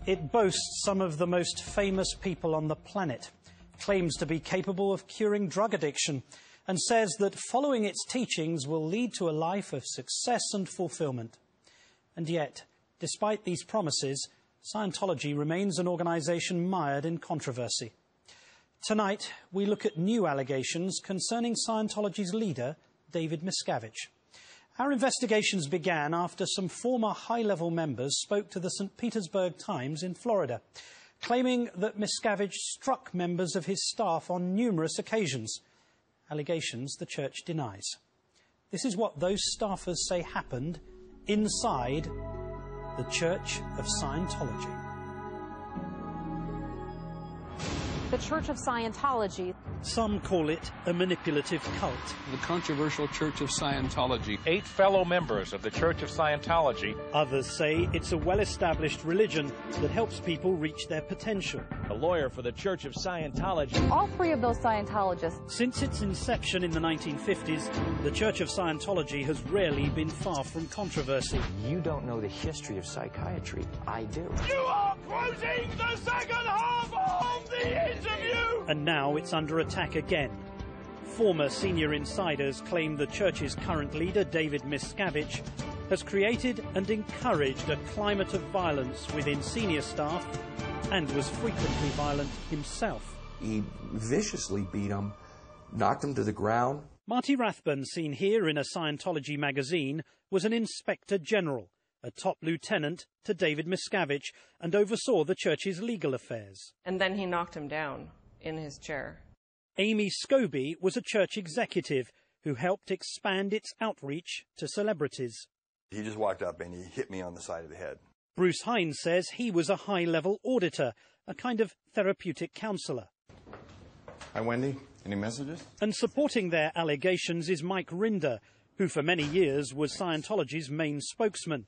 It boasts some of the most famous people on the planet, claims to be capable of curing drug addiction, and says that following its teachings will lead to a life of success and fulfillment. And yet, despite these promises, Scientology remains an organisation mired in controversy. Tonight, we look at new allegations concerning Scientology's leader, David Miscavige. Our investigations began after some former high-level members spoke to the St. Petersburg Times in Florida, claiming that Miscavige struck members of his staff on numerous occasions, allegations the church denies. This is what those staffers say happened inside the Church of Scientology. The Church of Scientology. Some call it a manipulative cult. The controversial Church of Scientology. 8 fellow members of the Church of Scientology. Others say it's a well-established religion that helps people reach their potential. A lawyer for the Church of Scientology. All 3 of those Scientologists. Since its inception in the 1950s, the Church of Scientology has rarely been far from controversy. You don't know the history of psychiatry. I do. You are quoting the second half of the interview! And now it's under attack again. Former senior insiders claim the church's current leader, David Miscavige, has created and encouraged a climate of violence within senior staff and was frequently violent himself. He viciously beat him, knocked him to the ground. Marty Rathbun, seen here in a Scientology magazine, was an inspector general, a top lieutenant to David Miscavige, and oversaw the church's legal affairs. And then he knocked him down in his chair. Amy Scobie was a church executive who helped expand its outreach to celebrities. He just walked up and he hit me on the side of the head. Bruce Hines says he was a high-level auditor, a kind of therapeutic counsellor. Hi, Wendy. Any messages? And supporting their allegations is Mike Rinder, who for many years was Scientology's main spokesman.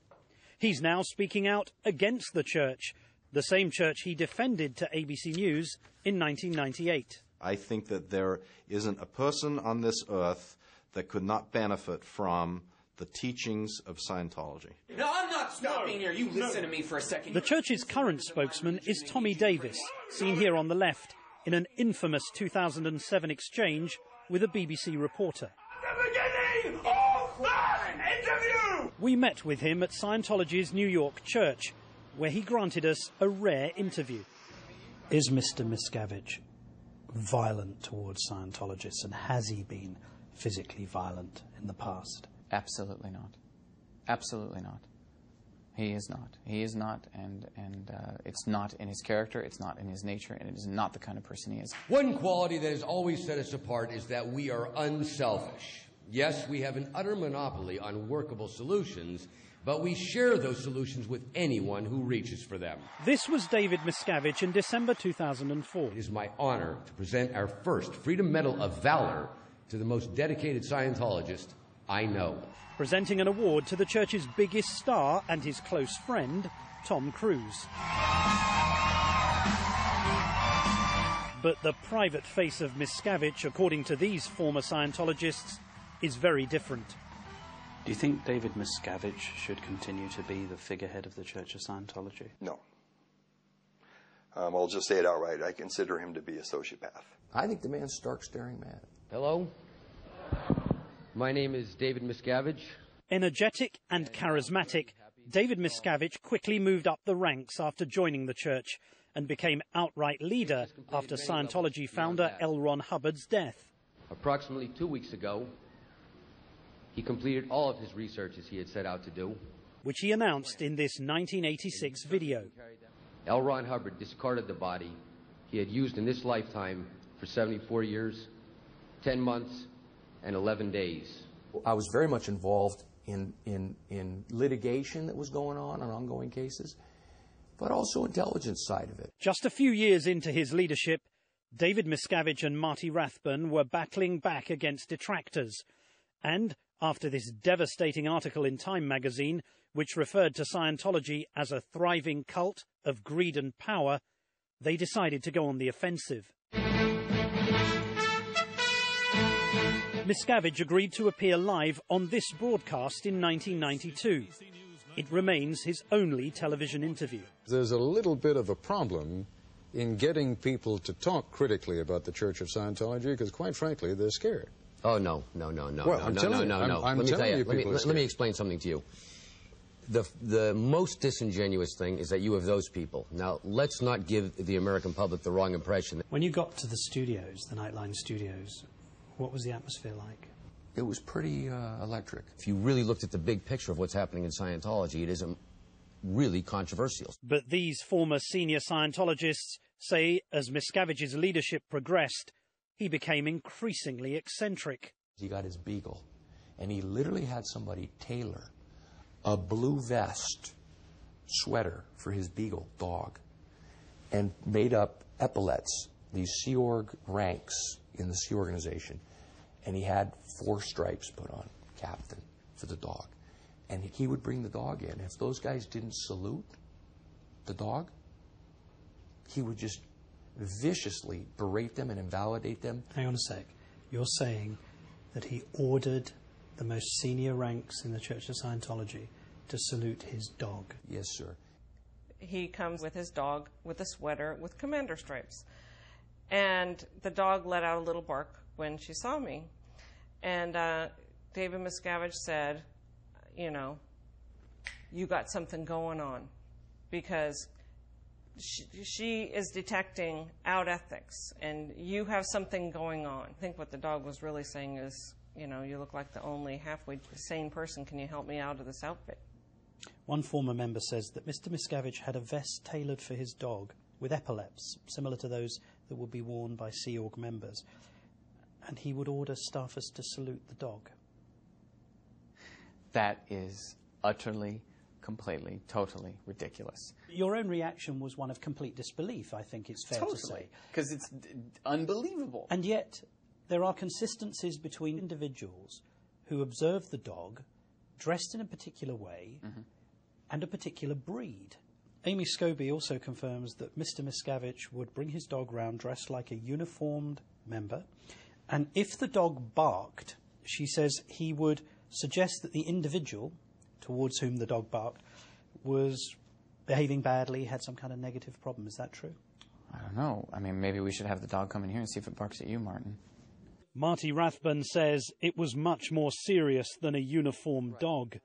He's now speaking out against the church, the same church he defended to ABC News in 1998. I think that there isn't a person on this earth that could not benefit from the teachings of Scientology. No, I'm not stopping here. You listen to me for a second. The church's current spokesman is Tommy Davis, seen here on the left, in an infamous 2007 exchange with a BBC reporter. The beginning of that interview! We met with him at Scientology's New York church, where he granted us a rare interview. Is Mr. Miscavige violent towards Scientologists, and has he been physically violent in the past? Absolutely not. Absolutely not. He is not. He is not, and it's not in his character, it's not in his nature, and it is not the kind of person he is. One quality that has always set us apart is that we are unselfish. Yes, we have an utter monopoly on workable solutions, but we share those solutions with anyone who reaches for them. This was David Miscavige in December 2004. It is my honor to present our first Freedom Medal of Valor to the most dedicated Scientologist I know. Presenting an award to the church's biggest star and his close friend, Tom Cruise. But the private face of Miscavige, according to these former Scientologists, is very different. Do you think David Miscavige should continue to be the figurehead of the Church of Scientology? No. I'll just say it outright. I consider him to be a sociopath. I think the man's stark staring mad. Hello. My name is David Miscavige. Energetic and charismatic, David Miscavige quickly moved up the ranks after joining the church and became outright leader after Scientology founder L. Ron Hubbard's death. Approximately 2 weeks ago, he completed all of his researches he had set out to do, which he announced in this 1986 video. L. Ron Hubbard discarded the body he had used in this lifetime for 74 years, 10 months, and 11 days. I was very much involved in litigation that was going on ongoing cases, but also intelligence side of it. Just a few years into his leadership, David Miscavige and Marty Rathbun were battling back against detractors. And after this devastating article in Time magazine, which referred to Scientology as a thriving cult of greed and power, they decided to go on the offensive. Miscavige agreed to appear live on this broadcast in 1992. It remains his only television interview. There's a little bit of a problem in getting people to talk critically about the Church of Scientology because, quite frankly, they're scared. Oh, no. Well, I'm telling you. I'm telling you, let me explain something to you. The most disingenuous thing is that you have those people. Now, let's not give the American public the wrong impression. When you got to the studios, the Nightline studios, what was the atmosphere like? It was pretty electric. If you really looked at the big picture of what's happening in Scientology, it isn't really controversial. But these former senior Scientologists say as Miscavige's leadership progressed, he became increasingly eccentric. He got his beagle, and he literally had somebody tailor a blue vest sweater for his beagle dog and made up epaulets, these Sea Org ranks in the Sea Organization, and he had 4 stripes put on, captain, for the dog. And he would bring the dog in. If those guys didn't salute the dog, he would just viciously berate them and invalidate them. Hang on a sec. You're saying that he ordered the most senior ranks in the Church of Scientology to salute his dog? Yes, sir. He comes with his dog with a sweater with commander stripes. And the dog let out a little bark when she saw me. And David Miscavige said, you know, you got something going on, because she is detecting out ethics, and you have something going on. I think what the dog was really saying is, you know, you look like the only halfway sane person. Can you help me out of this outfit? One former member says that Mr. Miscavige had a vest tailored for his dog with epaulets, similar to those that would be worn by Sea Org members, and he would order staffers to salute the dog. That is utterly, completely, totally ridiculous. Your own reaction was one of complete disbelief, I think it's fair to say. Because it's unbelievable. And yet, there are consistencies between individuals who observe the dog dressed in a particular way and a particular breed. Amy Scobie also confirms that Mr. Miscavige would bring his dog round dressed like a uniformed member, and if the dog barked, she says he would suggest that the individual towards whom the dog barked was behaving badly, had some kind of negative problem. Is that true? I don't know. I mean, maybe we should have the dog come in here and see if it barks at you, Martin. Marty Rathbun says it was much more serious than a uniformed dog.